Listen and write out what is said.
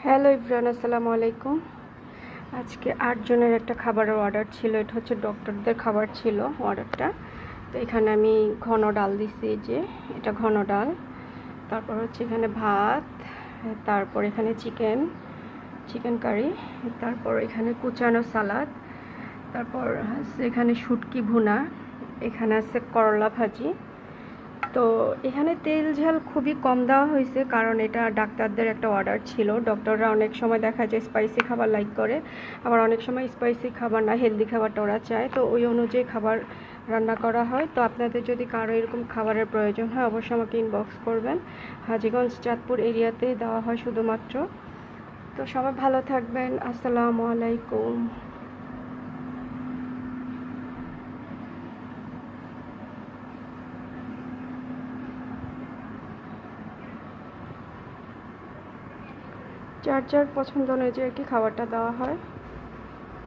Hello everyone, আসসালামু আলাইকুম। আজকে 8 জনের একটা খাবারের অর্ডার ছিল। এটা হচ্ছে ডক্টরদের খাবার ছিল অর্ডারটা। তো এখানে আমি ঘন ডাল দিছি, যে এটা ঘন ডাল। তারপর হচ্ছে এখানে ভাত, তারপর এখানে চিকেন কারি, তারপর এখানে কুচানো সালাদ, তারপর আছে এখানে শুটকি ভুনা, এখানে আছে করলা ভাজি। তো এখানে তেল ঝাল খুবই কম দেওয়া হয়েছে, কারণ এটা ডাক্তারদের একটা অর্ডার ছিল। ডক্টররা অনেক সময় দেখা যায় স্পাইসি খাবার লাইক করে, আবার অনেক সময় স্পাইসি খাবার না, হেলদি খাবারটা ওরা চায়। তো ওই অনুযায়ী খাবার রান্না করা হয়। তো আপনাদের যদি কারো এরকম খাবারের প্রয়োজন হয় অবশ্যই আমাকে ইনবক্স করবেন। হাজীগঞ্জ চাঁদপুর এরিয়াতে দেওয়া হয় শুধুমাত্র। তো সবাই ভালো থাকবেন। আসসালামু আলাইকুম। 4 পছন্দ অনুযায়ী আর কি খাবারটা দেওয়া হয়।